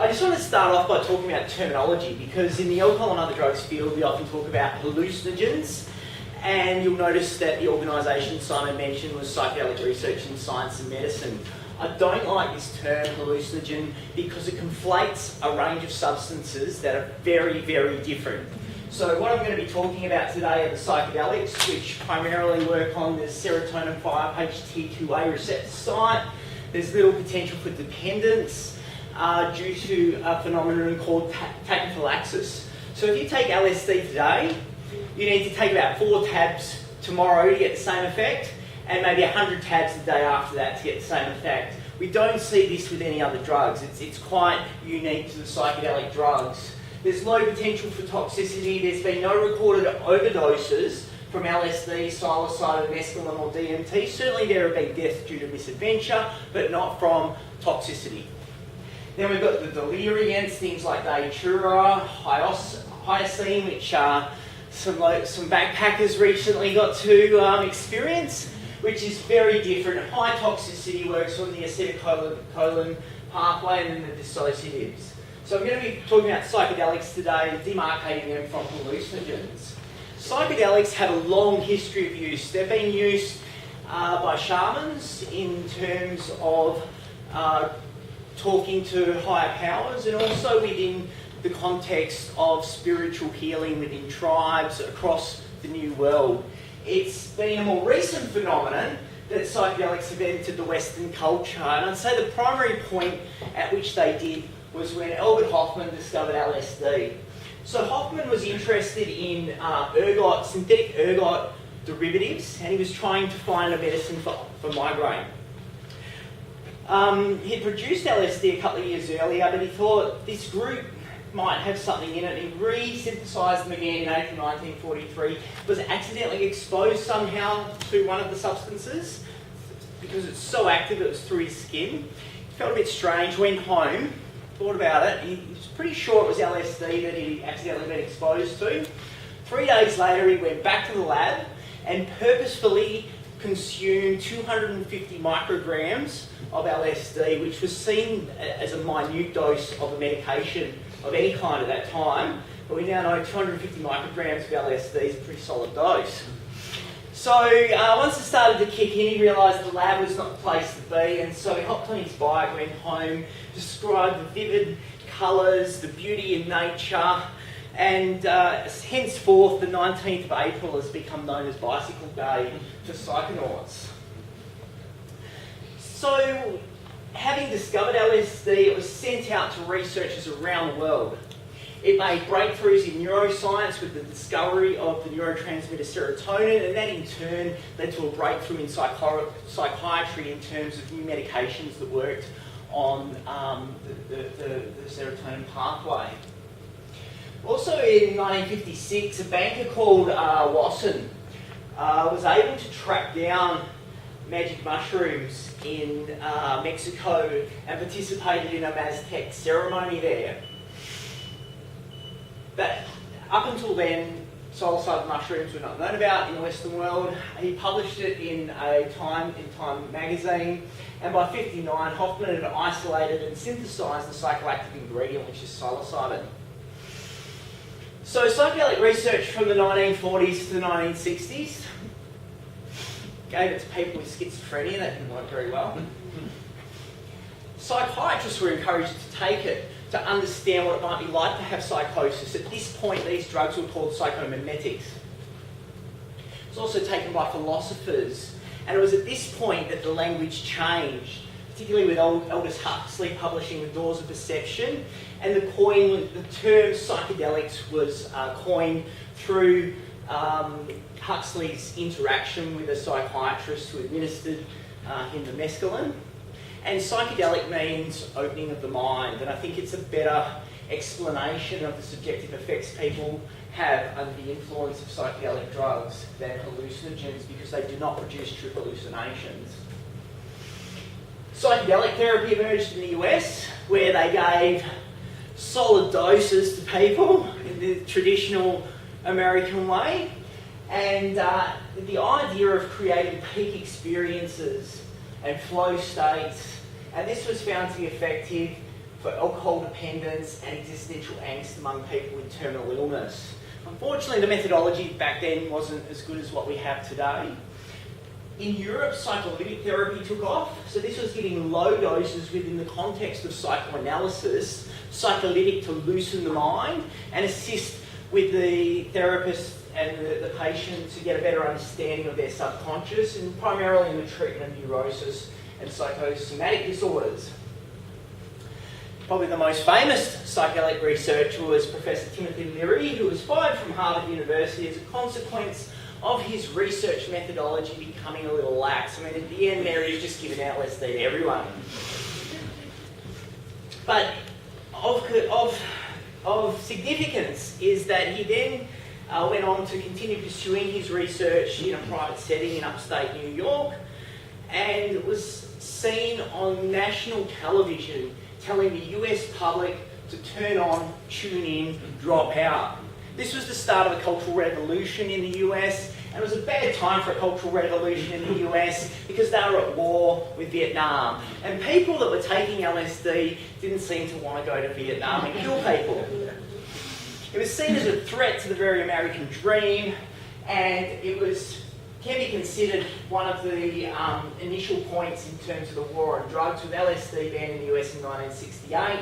I just want to start off by talking about terminology, because in the alcohol and other drugs field we often talk about hallucinogens, and you'll notice that the organisation Simon mentioned was Psychedelic Research in Science and Medicine. I don't like this term hallucinogen because it conflates a range of substances that are very, very different. So what I'm going to be talking about today are the psychedelics, which primarily work on the serotonin 5-HT2A receptor site. There's little potential for dependence due to a phenomenon called tachyphylaxis. So if you take LSD today, you need to take about 4 tabs tomorrow to get the same effect, and maybe 100 tabs the day after that to get the same effect. We don't see this with any other drugs. It's quite unique to the psychedelic drugs. There's low potential for toxicity. There's been no recorded overdoses from LSD, psilocybin, mescaline or DMT. Certainly there have been deaths due to misadventure, but not from toxicity. Then we've got the deliriants, things like datura, hyoscine, which some backpackers recently got to experience, which is very different. High toxicity, works on the acetylcholine pathway, and then the dissociatives. So I'm going to be talking about psychedelics today and demarcating them from hallucinogens. Psychedelics have a long history of use. They've been used by shamans in terms of talking to higher powers, and also within the context of spiritual healing within tribes across the New World. It's been a more recent phenomenon that psychedelics have entered the Western culture, and I'd say the primary point at which they did was when Hoffman discovered LSD. So Hoffman was interested in synthetic ergot derivatives, and he was trying to find a medicine for migraine. He produced LSD a couple of years earlier, but he thought this group might have something in it. He re-synthesised them again in April 1943, was accidentally exposed somehow to one of the substances. Because it's so active, it was through his skin. He felt a bit strange, went home, thought about it. He was pretty sure it was LSD that he'd accidentally been exposed to. 3 days later, he went back to the lab and purposefully consumed 250 micrograms of LSD, which was seen as a minute dose of a medication of any kind at that time. But we now know 250 micrograms of LSD is a pretty solid dose. So once it started to kick in, he realised the lab was not the place to be, and so he hopped on his bike, went home, described the vivid colours, the beauty in nature, and henceforth the 19th of April has become known as Bicycle Day for psychonauts. So, having discovered LSD, it was sent out to researchers around the world. It made breakthroughs in neuroscience with the discovery of the neurotransmitter serotonin, and that in turn led to a breakthrough in psychiatry in terms of new medications that worked on the serotonin pathway. Also in 1956, a banker called Wasson was able to track down magic mushrooms in Mexico and participated in a Maztec ceremony there. But up until then, psilocybin mushrooms were not known about in the Western world. He published it in Time magazine, and by 1959, Hoffman had isolated and synthesised the psychoactive ingredient, which is psilocybin. So psychedelic research from the 1940s to the 1960s gave it to people with schizophrenia. That didn't work very well. Psychiatrists were encouraged to take it to understand what it might be like to have psychosis. At this point, these drugs were called psychomimetics. It's also taken by philosophers, and it was at this point that the language changed, particularly with Aldous Huxley publishing The Doors of Perception, and the term psychedelics was coined through Huxley's interaction with a psychiatrist who administered him the mescaline. And psychedelic means opening of the mind, and I think it's a better explanation of the subjective effects people have under the influence of psychedelic drugs than hallucinogens, because they do not produce true hallucinations. Psychedelic therapy emerged in the US, where they gave solid doses to people in the traditional American way, and the idea of creating peak experiences and flow states, and this was found to be effective for alcohol dependence and existential angst among people with terminal illness. Unfortunately, the methodology back then wasn't as good as what we have today. In Europe, psycholytic therapy took off, so this was giving low doses within the context of psychoanalysis, psycholytic to loosen the mind and assist with the therapist and the patient to get a better understanding of their subconscious, and primarily in the treatment of neurosis and psychosomatic disorders. Probably the most famous psychedelic researcher was Professor Timothy Leary, who was fired from Harvard University as a consequence of his research methodology becoming a little lax. I mean, at the end there, he was just giving LSD to everyone. But of significance is that he then went on to continue pursuing his research in a private setting in upstate New York, and was seen on national television telling the US public to turn on, tune in, drop out. This was the start of a cultural revolution in the US, and it was a bad time for a cultural revolution in the US because they were at war with Vietnam. And people that were taking LSD didn't seem to want to go to Vietnam and kill people. It was seen as a threat to the very American dream, and it can be considered one of the initial points in terms of the war on drugs, with LSD banned in the US in 1968.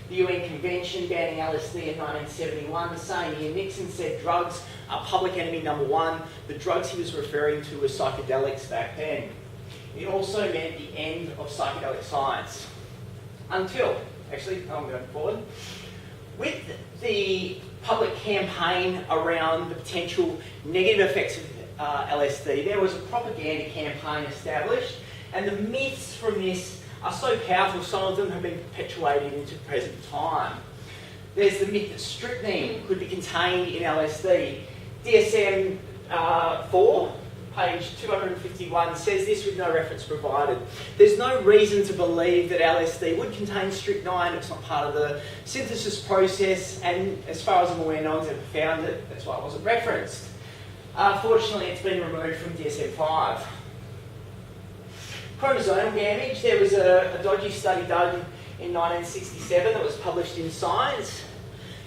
The UN Convention banning LSD in 1971. The same year, Nixon said drugs are public enemy number one. The drugs he was referring to were psychedelics back then. It also meant the end of psychedelic science. I'm going forward. With the public campaign around the potential negative effects of LSD, there was a propaganda campaign established, and the myths from this are so powerful, some of them have been perpetuated into present time. There's the myth that strychnine could be contained in LSD. DSM-4, page 251, says this with no reference provided. There's no reason to believe that LSD would contain strychnine. It's not part of the synthesis process, and as far as I'm aware, no one's ever found it. That's why it wasn't referenced. Fortunately, it's been removed from DSM-5. Chromosomal damage. There was a dodgy study done in 1967 that was published in Science.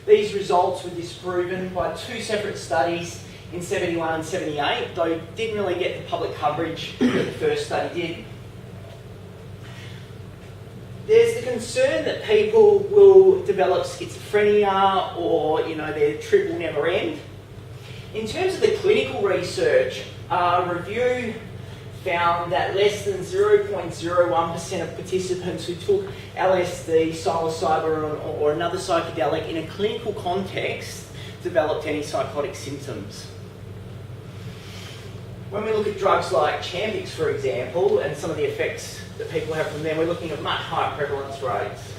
These results were disproven by two separate studies in 71 and 78, though didn't really get the public coverage that the first study did. There's the concern that people will develop schizophrenia, or their trip will never end. In terms of the clinical research, a review found that less than 0.01% of participants who took LSD, psilocybin, or another psychedelic in a clinical context developed any psychotic symptoms. When we look at drugs like Champix, for example, and some of the effects that people have from them, we're looking at much higher prevalence rates.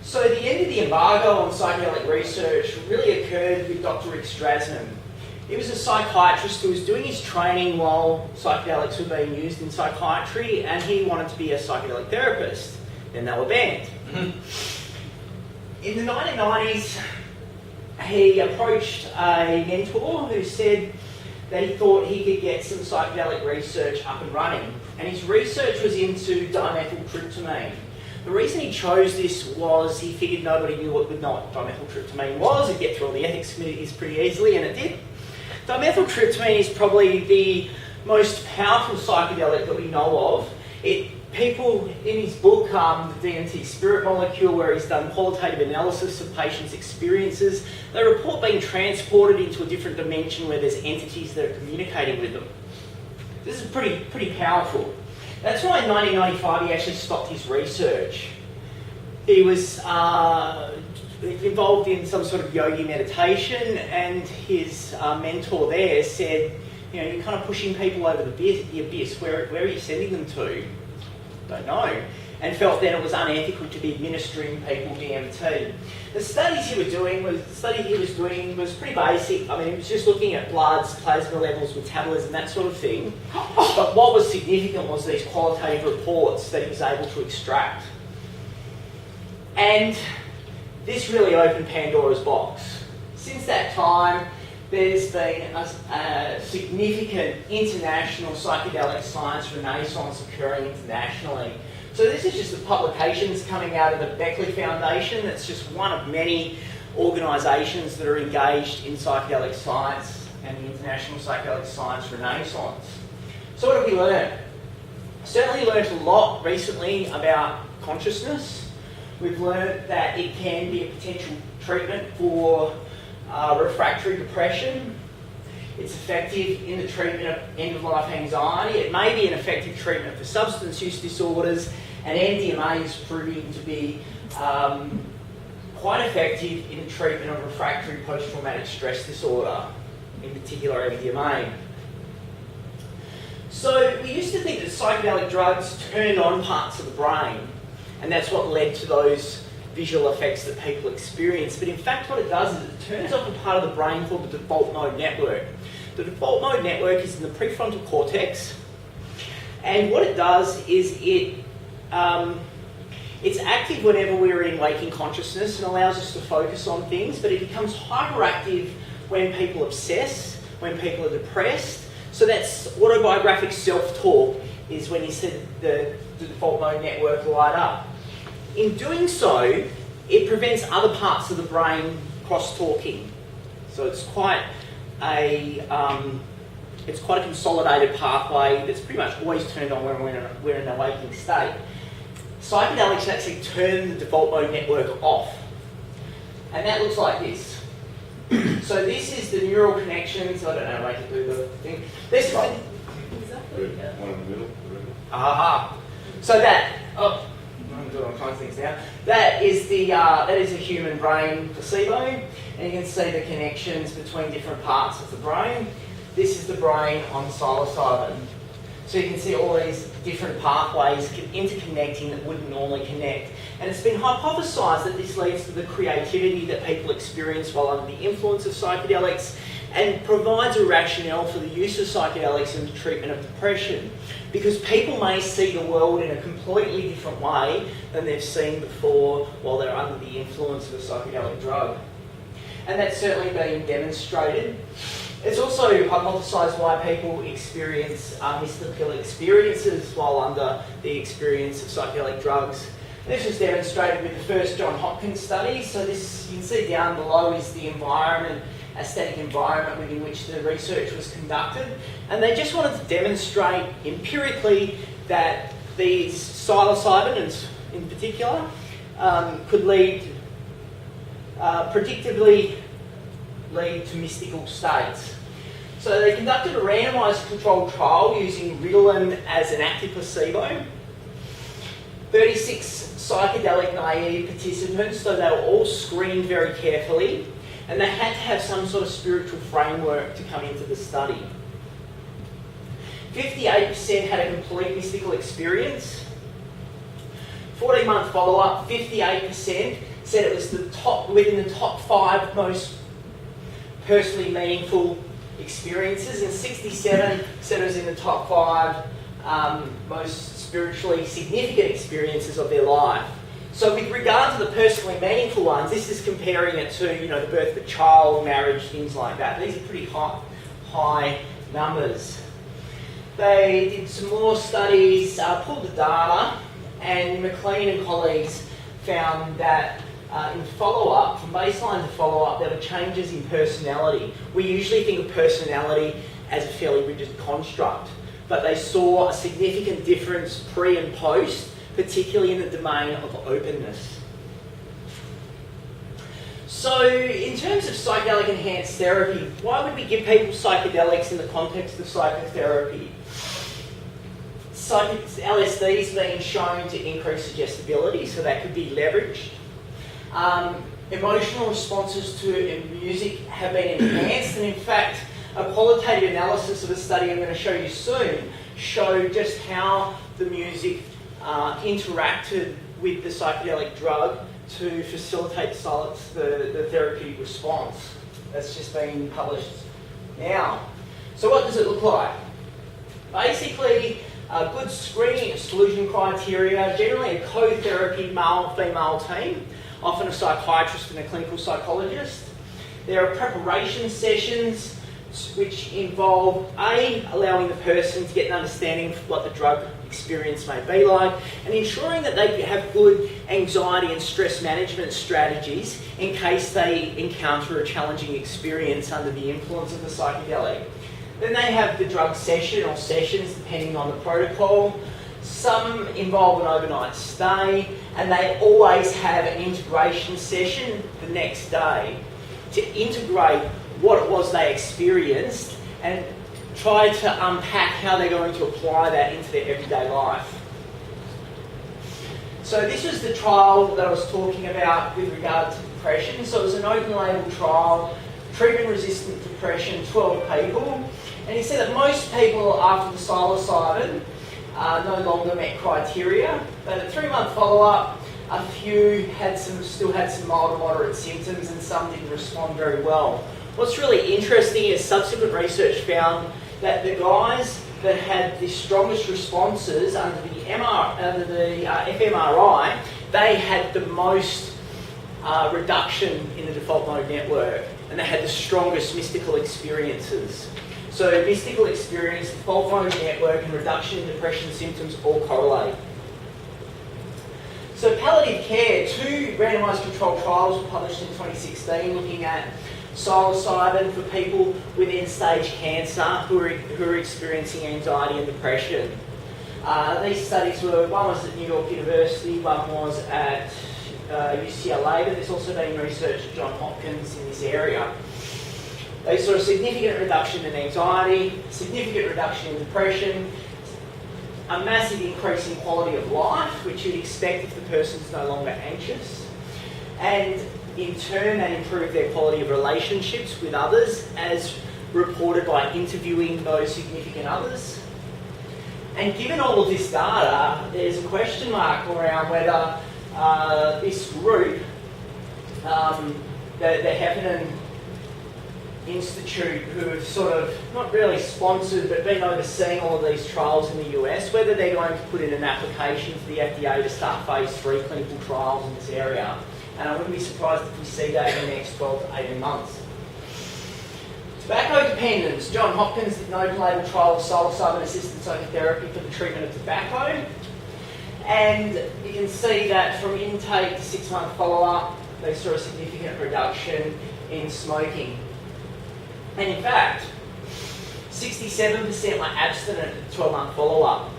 So the end of the embargo on psychedelic research really occurred with Dr. Rick Strassman. He was a psychiatrist who was doing his training while psychedelics were being used in psychiatry, and he wanted to be a psychedelic therapist. Then they were banned. In the 1990s, he approached a mentor who said that he thought he could get some psychedelic research up and running, and his research was into dimethyltryptamine. The reason he chose this was he figured nobody would know what dimethyltryptamine was. It'd get through all the ethics committees pretty easily, and it did. Dimethyltryptamine is probably the most powerful psychedelic that we know of. People in his book, the DMT Spirit Molecule, where he's done qualitative analysis of patients' experiences, they report being transported into a different dimension where there's entities that are communicating with them. This is pretty powerful. That's why in 1995 he actually stopped his research. He was involved in some sort of yogi meditation, and his mentor there said, you're kind of pushing people over the abyss. Where are you sending them to? Don't know. And felt then it was unethical to be administering people DMT. The studies he was doing was pretty basic. I mean, he was just looking at bloods, plasma levels, metabolism, that sort of thing. But what was significant was these qualitative reports that he was able to extract. And this really opened Pandora's box. Since that time, there's been a significant international psychedelic science renaissance occurring internationally. So this is just the publications coming out of the Beckley Foundation. It's just one of many organisations that are engaged in psychedelic science and the International Psychedelic Science Renaissance. So what have we learned? Certainly learned a lot recently about consciousness. We've learned that it can be a potential treatment for refractory depression. It's effective in the treatment of end-of-life anxiety. It may be an effective treatment for substance use disorders, and Mdma is proving to be quite effective in the treatment of refractory post-traumatic stress disorder, in particular Mdma. So we used to think that psychedelic drugs turned on parts of the brain, and that's what led to those visual effects that people experience. But in fact what it does is it turns off a part of the brain called the default mode network. The default mode network is in the prefrontal cortex, and what it does is it's active whenever we're in waking consciousness and allows us to focus on things, but it becomes hyperactive when people obsess, when people are depressed. So that's autobiographic self-talk is when you see the default mode network light up. In doing so, it prevents other parts of the brain cross-talking. So it's quite a consolidated pathway that's pretty much always turned on when we're in a waking state. Psychedelics actually turn the default mode network off. And that looks like this. So this is the neural connections. I don't know, make it do the thing. This is one in the middle. Aha. So that, I'm doing all kinds of things now. That is a human brain placebo, and you can see the connections between different parts of the brain. This is the brain on psilocybin. So you can see all these different pathways interconnecting that wouldn't normally connect. And it's been hypothesised that this leads to the creativity that people experience while under the influence of psychedelics, and provides a rationale for the use of psychedelics in the treatment of depression. Because people may see the world in a completely different way than they've seen before while they're under the influence of a psychedelic drug. And that's certainly been demonstrated. It's also hypothesised why people experience mystical experiences while under the experience of psychedelic drugs. This was demonstrated with the first John Hopkins study. So this, you can see down below, is the environment, aesthetic environment within which the research was conducted. And they just wanted to demonstrate empirically that these psilocybin in particular could predictably lead to mystical states. So they conducted a randomised controlled trial using Ritalin as an active placebo. 36 psychedelic naive participants, so they were all screened very carefully, and they had to have some sort of spiritual framework to come into the study. 58% had a complete mystical experience. 14-month follow-up, 58% said it was within the top 5 most personally meaningful experiences, and 67 said it was in the top 5 most spiritually significant experiences of their life. So with regard to the personally meaningful ones, this is comparing it to, the birth of a child, marriage, things like that. These are pretty high numbers. They did some more studies, pulled the data, and McLean and colleagues found that in follow-up, from baseline to follow-up, there were changes in personality. We usually think of personality as a fairly rigid construct, but they saw a significant difference pre and post, particularly in the domain of openness. So in terms of psychedelic enhanced therapy, why would we give people psychedelics in the context of psychotherapy? LSD is being shown to increase suggestibility, so that could be leveraged. Emotional responses to music have been enhanced, and in fact, a qualitative analysis of a study I'm going to show you soon showed just how the music interacted with the psychedelic drug to facilitate the therapeutic response. That's just been published now. So what does it look like? Basically, a good screening exclusion criteria, generally a co-therapy male-female team, often a psychiatrist and a clinical psychologist. There are preparation sessions which involve allowing the person to get an understanding of what the drug experience may be like, and ensuring that they have good anxiety and stress management strategies in case they encounter a challenging experience under the influence of the psychedelic. Then they have the drug session or sessions depending on the protocol. Some involve an overnight stay, and they always have an integration session the next day to integrate what it was they experienced and try to unpack how they're going to apply that into their everyday life. So this was the trial that I was talking about with regard to depression. So it was an open label trial, treatment-resistant depression, 12 people. And he said that most people after the psilocybin no longer met criteria, but at 3-month follow-up, a few still had some mild to moderate symptoms and some didn't respond very well. What's really interesting is subsequent research found that the guys that had the strongest responses under the fMRI, they had the most reduction in the default mode network, and they had the strongest mystical experiences. So mystical experience, default mode network, and reduction in depression symptoms all correlate. So palliative care, 2 randomised controlled trials were published in 2016 looking at psilocybin for people with end-stage cancer who are experiencing anxiety and depression. These studies were, one was at New York University, one was at UCLA, but there's also been research at Johns Hopkins in this area. They saw a significant reduction in anxiety, significant reduction in depression, a massive increase in quality of life, which you'd expect if the person's no longer anxious, and in turn that improved their quality of relationships with others as reported by interviewing those significant others. And given all of this data, there's a question mark around whether this group, the Hoffman Institute, who have sort of not really sponsored but been overseeing all of these trials in the US, whether they're going to put in an application to the FDA to start phase 3 clinical trials in this area. And I wouldn't be surprised if we see that in the next 12 to 18 months. Tobacco dependence. Johns Hopkins did an open-label trial of psilocybin-assisted psychotherapy for the treatment of tobacco. And you can see that from intake to 6-month follow-up, they saw a significant reduction in smoking. And in fact, 67% were abstinent at 12-month follow-up.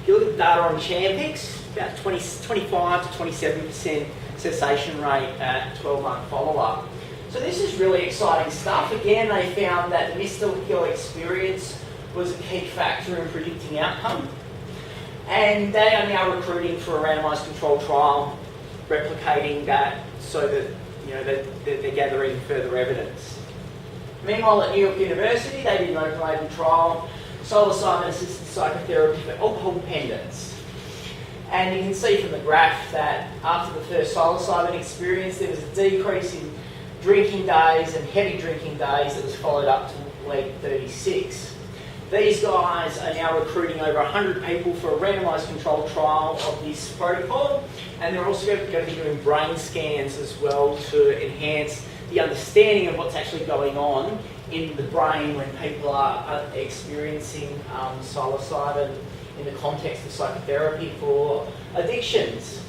If you look at the data on Champix, about 25 to 27% cessation rate at 12-month follow-up. So this is really exciting stuff. Again, they found that the mystical experience was a key factor in predicting outcome. And they are now recruiting for a randomised controlled trial, replicating that so that they're gathering further evidence. Meanwhile, at New York University, they did an open-label trial, psilocybin-assisted psychotherapy for alcohol dependence. And you can see from the graph that after the first psilocybin experience, there was a decrease in drinking days and heavy drinking days that was followed up to week 36. These guys are now recruiting over 100 people for a randomised controlled trial of this protocol, and they're also going to be doing brain scans as well to enhance the understanding of what's actually going on in the brain when people are experiencing psilocybin in the context of psychotherapy for addictions.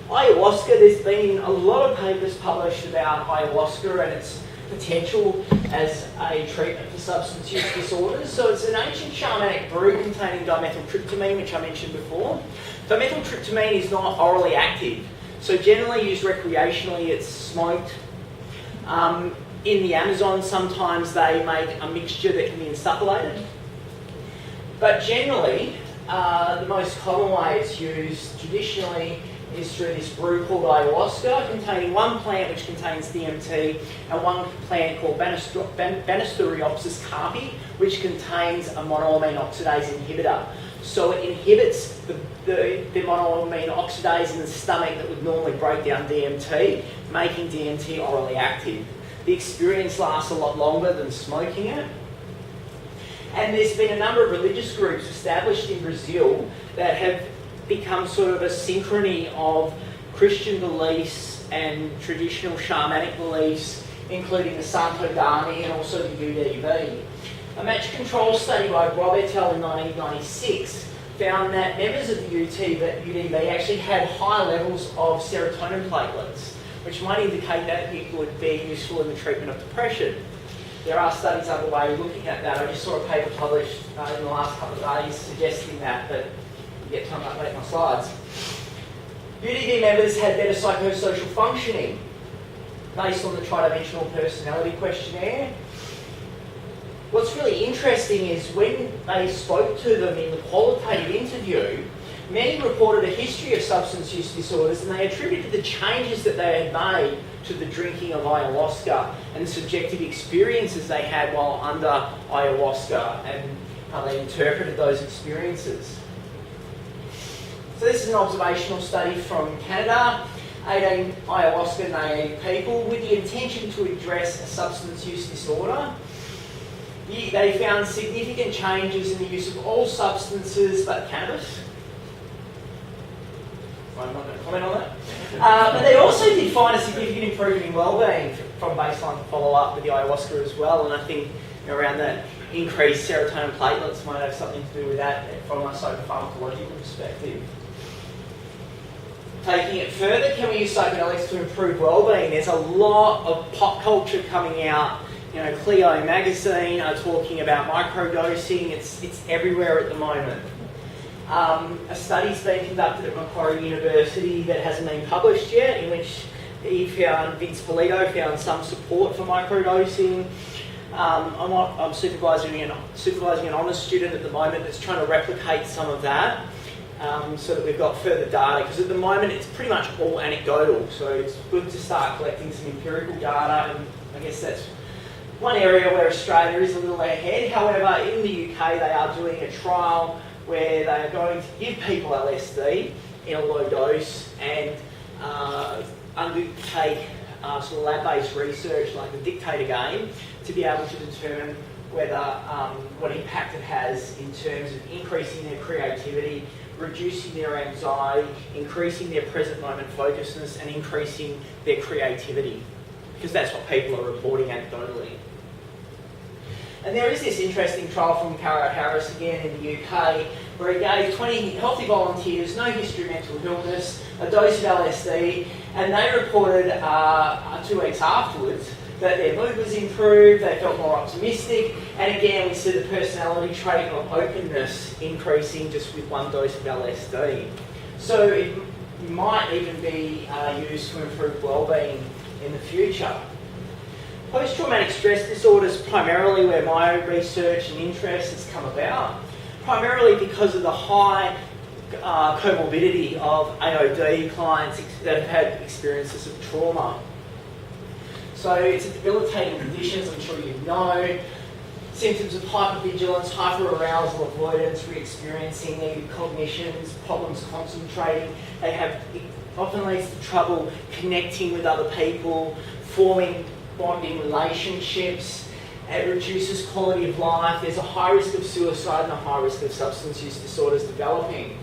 Ayahuasca, there's been a lot of papers published about ayahuasca and its potential as a treatment for substance use disorders. So it's an ancient shamanic brew containing dimethyltryptamine, which I mentioned before. Dimethyltryptamine is not orally active, so generally used recreationally. It's smoked. In the Amazon, sometimes they make a mixture that can be insufflated. But generally, the most common way it's used traditionally is through this brew called ayahuasca, containing one plant which contains DMT and one plant called Banisteriopsis carpi, which contains a monoamine oxidase inhibitor. So it inhibits the monoamine oxidase in the stomach that would normally break down DMT, making DMT orally active. The experience lasts a lot longer than smoking it. And there's been a number of religious groups established in Brazil that have become sort of a synchrony of Christian beliefs and traditional shamanic beliefs, including the Santo Daime and also the UDV. A matched control study by Rob et al. In 1996 found that members of the UDB actually had high levels of serotonin platelets, which might indicate that it would be useful in the treatment of depression. There are studies underway looking at that. I just saw a paper published in the last couple of days suggesting that, but you get time to update my slides. UDB members had better psychosocial functioning based on the tridimensional personality questionnaire. What's really interesting is when they spoke to them in the qualitative interview, many reported a history of substance use disorders, and they attributed the changes that they had made to the drinking of ayahuasca and the subjective experiences they had while under ayahuasca and how they interpreted those experiences. So this is an observational study from Canada, 18 ayahuasca naive people with the intention to address a substance use disorder. They found significant changes in the use of all substances but cannabis. I'm not going to comment on that. But they also did find a significant improvement in wellbeing from baseline follow-up with the ayahuasca as well, and I think around that increased serotonin platelets might have something to do with that from a psychopharmacological perspective. Taking it further, can we use psychedelics to improve wellbeing? There's a lot of pop culture coming out. You know, Clio magazine are talking about microdosing. It's everywhere at the moment. A study's been conducted at Macquarie University that hasn't been published yet, in which Vince Polito found some support for microdosing. I'm supervising an honours student at the moment that's trying to replicate some of that, so that we've got further data, because at the moment it's pretty much all anecdotal, so it's good to start collecting some empirical data, and I guess that's one area where Australia is a little ahead. However, in the UK they are doing a trial where they are going to give people LSD in a low dose and undertake sort of lab-based research like the dictator game to be able to determine whether what impact it has in terms of increasing their creativity, reducing their anxiety, increasing their present moment focusedness, and increasing their creativity, because that's what people are reporting anecdotally. And there is this interesting trial from Cara Harris again in the UK, where he gave 20 healthy volunteers, no history of mental illness, a dose of LSD, and they reported 2 weeks afterwards that their mood was improved, they felt more optimistic, and again we see the personality trait of openness increasing just with 1 dose of LSD. So it might even be used to improve wellbeing in the future. Post-traumatic stress disorders, primarily where my research and interest has come about, primarily because of the high comorbidity of AOD clients that have had experiences of trauma. So it's a debilitating condition, as I'm sure you know. Symptoms of hypervigilance, hyperarousal, avoidance, re-experiencing negative cognitions, problems concentrating. It often leads to trouble connecting with other people, forming bonding relationships. It reduces quality of life. There's a high risk of suicide and a high risk of substance use disorders developing.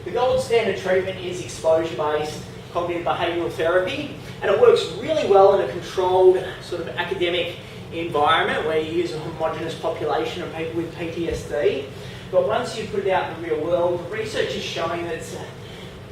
The gold standard treatment is exposure-based cognitive behavioural therapy, and it works really well in a controlled sort of academic environment where you use a homogenous population of people with PTSD. But once you put it out in the real world, the research is showing that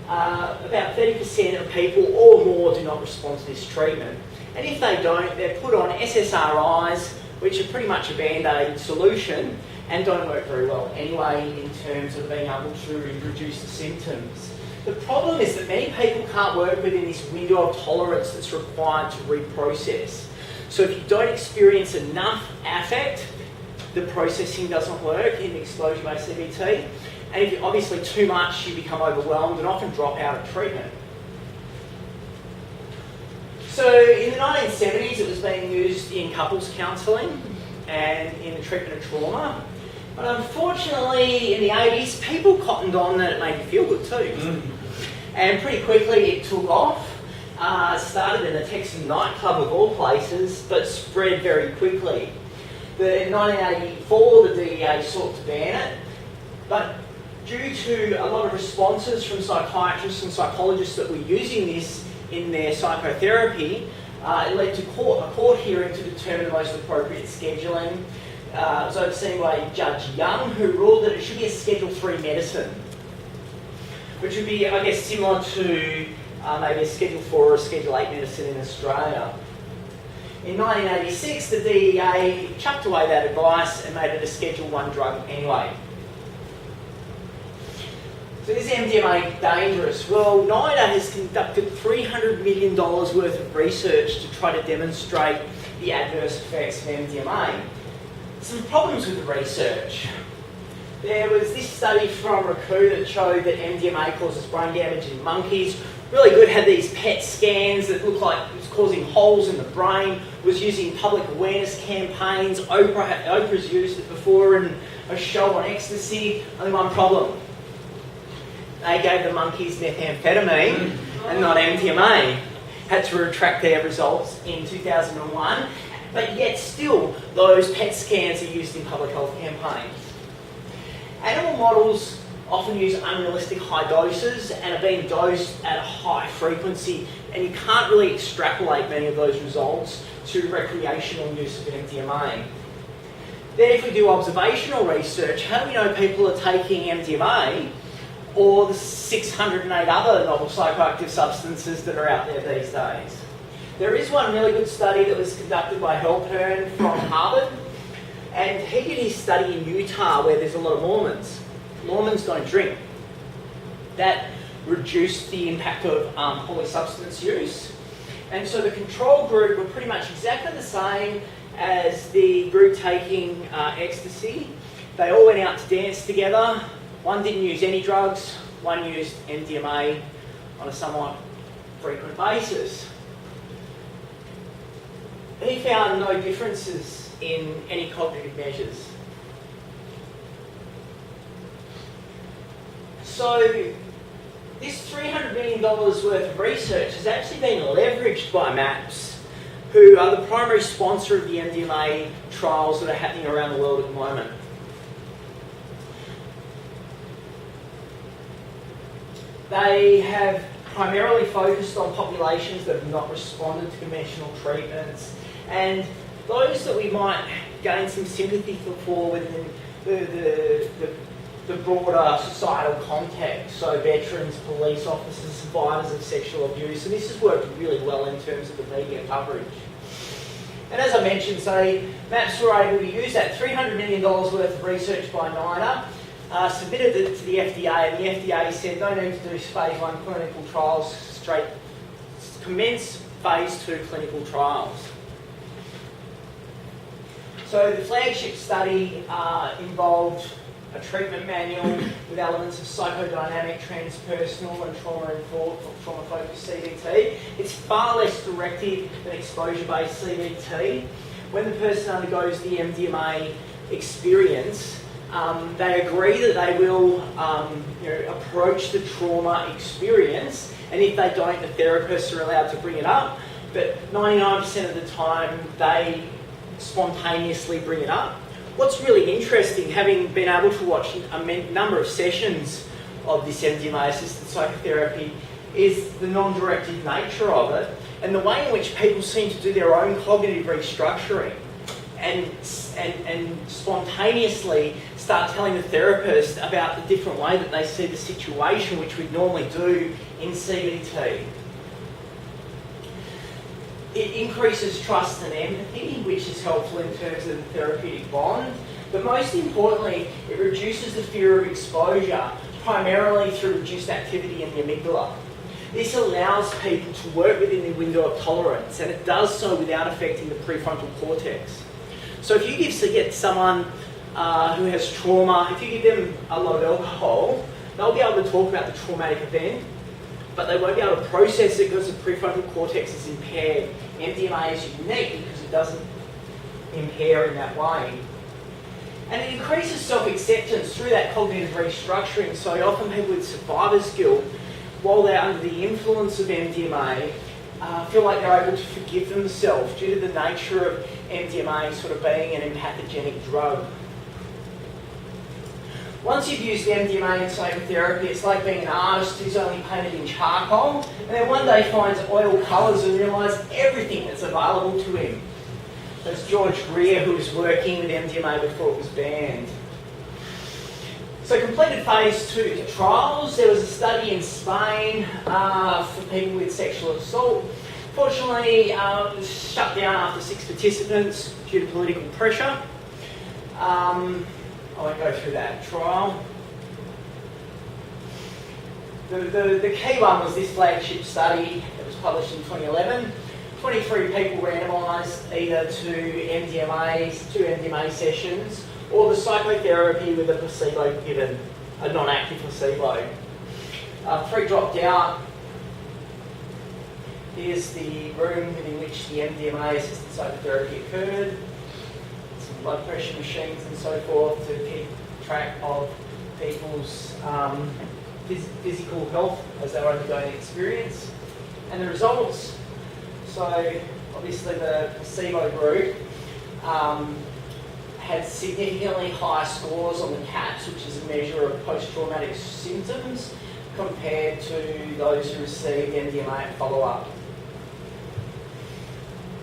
about 30% of people or more do not respond to this treatment. And if they don't, they're put on SSRIs, which are pretty much a band-aid solution and don't work very well anyway in terms of being able to reduce the symptoms. The problem is that many people can't work within this window of tolerance that's required to reprocess. So if you don't experience enough affect, the processing doesn't work in exposure-based CBT. And if you're obviously too much, you become overwhelmed and often drop out of treatment. So in the 1970s, it was being used in couples counselling and in the treatment of trauma. But unfortunately, in the 80s, people cottoned on that it made you feel good too. And pretty quickly it took off. Started in a Texan nightclub of all places, but spread very quickly. In 1984, the DEA sought to ban it, but due to a lot of responses from psychiatrists and psychologists that were using this in their psychotherapy, it led to a court hearing to determine the most appropriate scheduling. It was overseen by Judge Young, who ruled that it should be a Schedule 3 medicine. which would be, I guess, similar to maybe a Schedule 4 or a Schedule 8 medicine in Australia. In 1986, the DEA chucked away that advice and made it a Schedule 1 drug anyway. So is MDMA dangerous? Well, NIDA has conducted $300 million worth of research to try to demonstrate the adverse effects of MDMA. Some problems with the research. There was this study from Raku that showed that MDMA causes brain damage in monkeys. Really good, had these PET scans that looked like it was causing holes in the brain, was using public awareness campaigns. Oprah's used it before in a show on ecstasy. Only one problem. They gave the monkeys methamphetamine and not MDMA. Had to retract their results in 2001, but yet still those PET scans are used in public health campaigns. Animal models often use unrealistic high doses and are being dosed at a high frequency, and you can't really extrapolate many of those results to recreational use of MDMA. Then if we do observational research, how do we know people are taking MDMA or the 608 other novel psychoactive substances that are out there these days? There is one really good study that was conducted by Halpern from Harvard, and he did his study in Utah where there's a lot of Mormons. Mormons don't drink. That reduced the impact of polysubstance use. And so the control group were pretty much exactly the same as the group taking ecstasy. They all went out to dance together. One didn't use any drugs, one used MDMA on a somewhat frequent basis. He found no differences in any cognitive measures. So this $300 million worth of research has actually been leveraged by MAPS, who are the primary sponsor of the MDMA trials that are happening around the world at the moment. They have primarily focused on populations that have not responded to conventional treatments, and those that we might gain some sympathy for within the broader societal context, so veterans, police officers, survivors of sexual abuse, and this has worked really well in terms of the media coverage. And as I mentioned, MAPS were able to use that $300 million worth of research by NIDA, submitted it to the FDA, and the FDA said no need to do phase 1 clinical trials, straight commence phase 2 clinical trials. So the flagship study involved a treatment manual with elements of psychodynamic, transpersonal and trauma-focused CBT. It's far less directive than exposure-based CBT. When the person undergoes the MDMA experience, they agree that they will approach the trauma experience, and if they don't, the therapists are allowed to bring it up, but 99% of the time they spontaneously bring it up. What's really interesting, having been able to watch a number of sessions of this MDMA-assisted psychotherapy, is the non-directive nature of it and the way in which people seem to do their own cognitive restructuring and spontaneously start telling the therapist about the different way that they see the situation, which we'd normally do in CBT. It increases trust and empathy, which is helpful in terms of the therapeutic bond. But most importantly, it reduces the fear of exposure, primarily through reduced activity in the amygdala. This allows people to work within the window of tolerance, and it does so without affecting the prefrontal cortex. So if you get someone who has trauma, if you give them a lot of alcohol, they'll be able to talk about the traumatic event, but they won't be able to process it because the prefrontal cortex is impaired. MDMA is unique because it doesn't impair in that way. And it increases self-acceptance through that cognitive restructuring. So often people with survivor's guilt, while they're under the influence of MDMA, feel like they're able to forgive themselves due to the nature of MDMA sort of being an empathogenic drug. Once you've used MDMA in psychotherapy, it's like being an artist who's only painted in charcoal, and then one day finds oil colours and realises everything that's available to him. That's George Greer, who was working with MDMA before it was banned. So completed phase 2 trials. There was a study in Spain for people with sexual assault. Fortunately, it was shut down after 6 participants due to political pressure. I won't go through that trial. The key one was this flagship study that was published in 2011. 23 people randomised either to MDMAs, 2 MDMA sessions, or the psychotherapy with a placebo given, a non-active placebo. 3 dropped out. Here's the room within which the MDMA-assisted psychotherapy occurred. Some blood pressure machines and so forth to keep track of people's physical health as they were undergoing the experience. And the results, so obviously the placebo group had significantly higher scores on the CAPS, which is a measure of post-traumatic symptoms, compared to those who received MDMA at follow-up.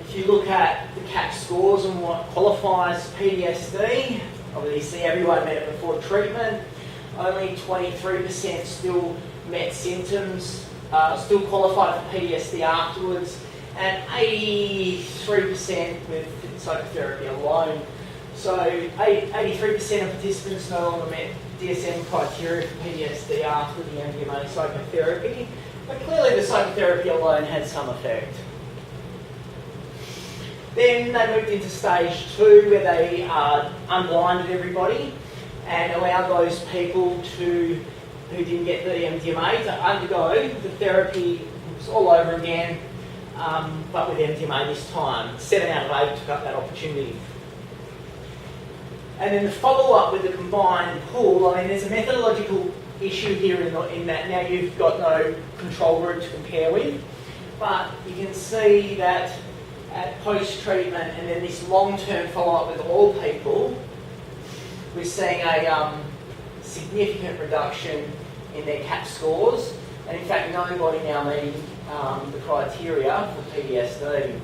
If you look at the CAPS scores and what qualifies PTSD, obviously everyone met it before treatment. Only 23% still met symptoms, still qualified for PTSD afterwards, and 83% with psychotherapy alone. So 83% of participants no longer met DSM criteria for PTSD after the MDMA psychotherapy, but clearly the psychotherapy alone had some effect. Then they moved into stage 2 where they unblinded everybody and allowed those people who didn't get the MDMA to undergo the therapy all over again, but with MDMA this time. 7 out of 8 took up that opportunity. And then the follow-up with the combined pool, I mean, there's a methodological issue here in that now you've got no control group to compare with, but you can see that at post-treatment and then this long-term follow-up with all people, we're seeing a significant reduction in their CAP scores, and in fact nobody now meeting the criteria for PTSD.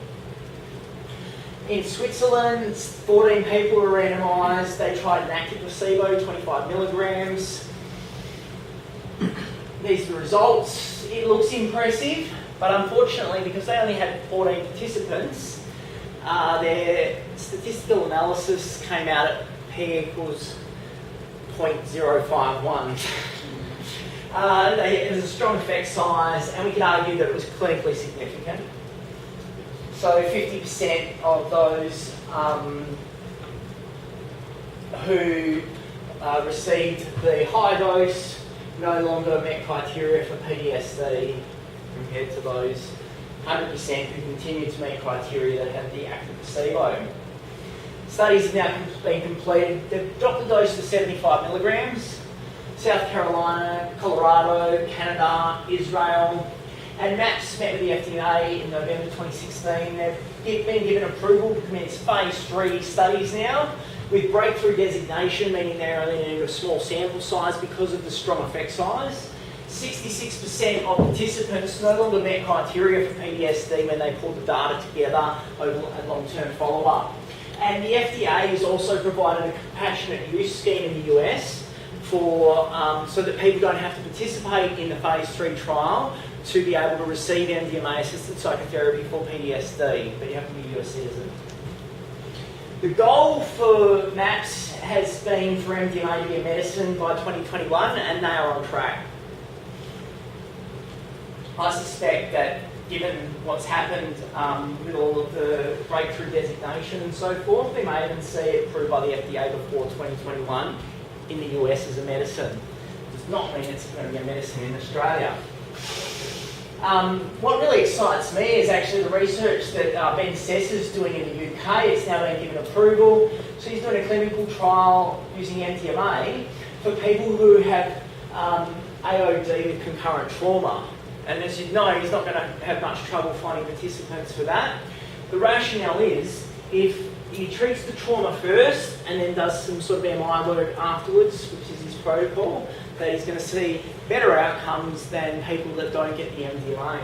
In Switzerland, 14 people were randomised. They tried an active placebo, 25 milligrams. These are the results. It looks impressive, but unfortunately, because they only had 14 participants, their statistical analysis came out at P equals 0.051. It was a strong effect size, and we could argue that it was clinically significant. So 50% of those who received the high dose no longer met criteria for PTSD compared to those 100% who continued to meet criteria that had the active placebo. Studies have now been completed. They've dropped the dose to 75 milligrams. South Carolina, Colorado, Canada, Israel, and MAPS met with the FDA in November 2016. They've been given approval to commence phase 3 studies now with breakthrough designation, meaning they only need a small sample size because of the strong effect size. 66% of participants no longer met criteria for PTSD when they pulled the data together over a long-term follow-up. And the FDA has also provided a compassionate use scheme in the US for so that people don't have to participate in the phase 3 trial to be able to receive MDMA-assisted psychotherapy for PTSD, but you have to be a US citizen. The goal for MAPS has been for MDMA to be a medicine by 2021, and they are on track. I suspect that given what's happened with all of the breakthrough designation and so forth, we may even see it approved by the FDA before 2021 in the US as a medicine. It does not mean it's going to be a medicine in Australia. What really excites me is actually the research that Ben Sesser's doing in the UK. It's now been given approval. So he's doing a clinical trial using MDMA for people who have AOD with concurrent trauma. And as you know, he's not going to have much trouble finding participants for that. The rationale is if he treats the trauma first and then does some sort of MI work afterwards, which is his protocol, that he's going to see better outcomes than people that don't get the MDMA.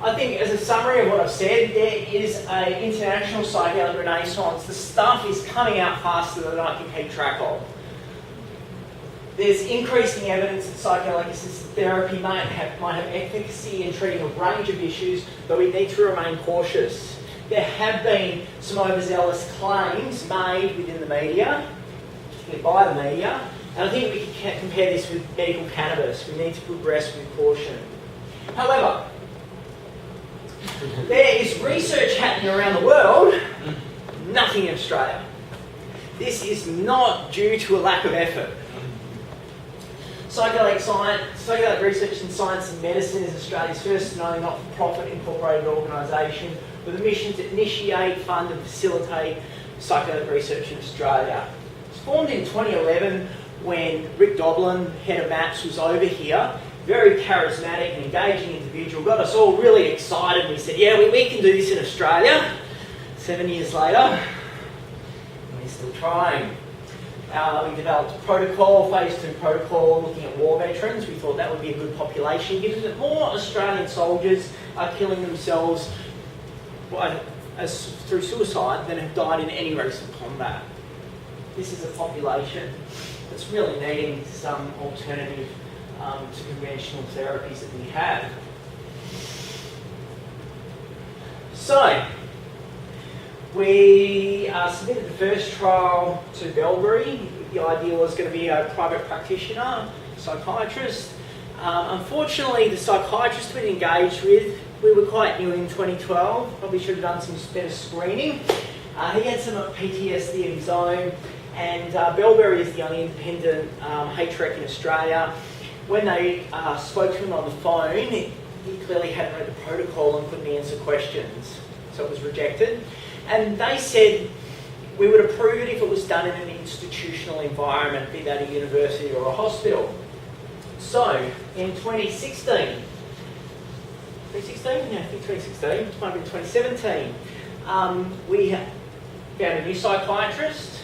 I think as a summary of what I've said, there is an international psychedelic renaissance. The stuff is coming out faster than I can keep track of. There's increasing evidence that psychedelic-assisted therapy might have efficacy in treating a range of issues, but we need to remain cautious. There have been some overzealous claims made within the media, particularly by the media, and I think we can compare this with medical cannabis. We need to progress with caution. However, there is research happening around the world, nothing in Australia. This is not due to a lack of effort. Psychedelic Research in Science and Medicine is Australia's first and only not-for-profit incorporated organisation with a mission to initiate, fund and facilitate psychedelic research in Australia. It was formed in 2011 when Rick Doblin, head of MAPS, was over here. Very charismatic and engaging individual, got us all really excited. We said, yeah, we can do this in Australia. 7 years later, we're still trying. We developed a protocol, phase 2 protocol, looking at war veterans. We thought that would be a good population, given that more Australian soldiers are killing themselves through suicide than have died in any recent combat. This is a population that's really needing some alternative to conventional therapies that we have. So, we submitted the first trial to Belbury. The idea was going to be a private practitioner, psychiatrist. Unfortunately, the psychiatrist we'd engaged with, we were quite new in 2012, probably should have done some better screening. He had some PTSD of his own, and Belbury is the only independent HREC in Australia. When they spoke to him on the phone, he clearly hadn't read the protocol and couldn't answer questions, so it was rejected. And they said we would approve it if it was done in an institutional environment, be that a university or a hospital. So, in 2016, yeah, I think 2016, it might have been 2017, we found a new psychiatrist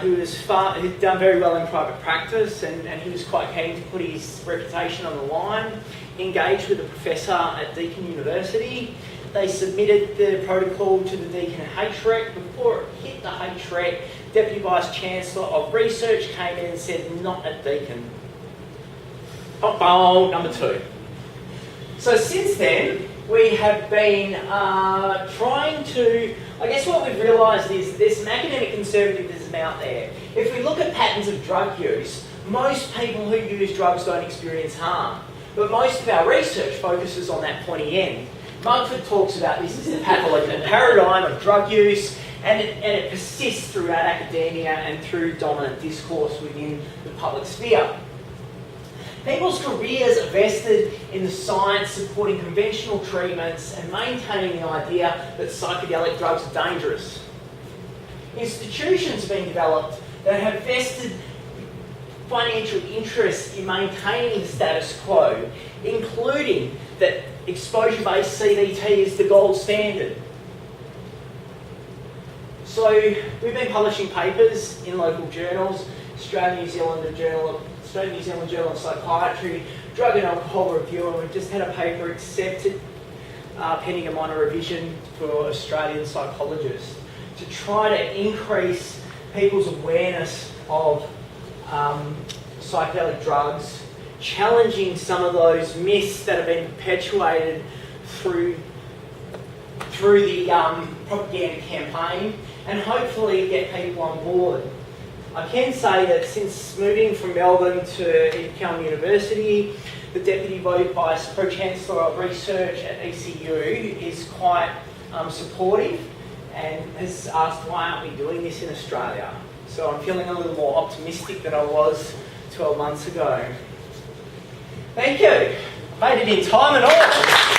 who'd done very well in private practice, and he was quite keen to put his reputation on the line. He engaged with a professor at Deakin University. They submitted the protocol to the Deakin HREC. Before it hit the HREC, Deputy Vice Chancellor of Research came in and said, not at Deakin. Number 2. So since then, we have been trying to, I guess what we've realised is there's some academic conservatism out there. If we look at patterns of drug use, most people who use drugs don't experience harm. But most of our research focuses on that pointy end. Mugford talks about this as the pathological paradigm of drug use, and it persists throughout academia and through dominant discourse within the public sphere. People's careers are vested in the science supporting conventional treatments and maintaining the idea that psychedelic drugs are dangerous. Institutions have been developed that have vested financial interest in maintaining the status quo, including that exposure-based CBT is the gold standard. So we've been publishing papers in local journals, Australian New Zealand Journal of Psychiatry, Drug and Alcohol Review, and we've just had a paper accepted pending a minor revision for Australian psychologists to try to increase people's awareness of psychedelic drugs, challenging some of those myths that have been perpetuated through the propaganda campaign, and hopefully get people on board. I can say that since moving from Melbourne to Kelm University, the Deputy Vice Pro-Chancellor of Research at ECU is quite supportive and has asked why aren't we doing this in Australia. So I'm feeling a little more optimistic than I was 12 months ago. Thank you. Made it in time and all.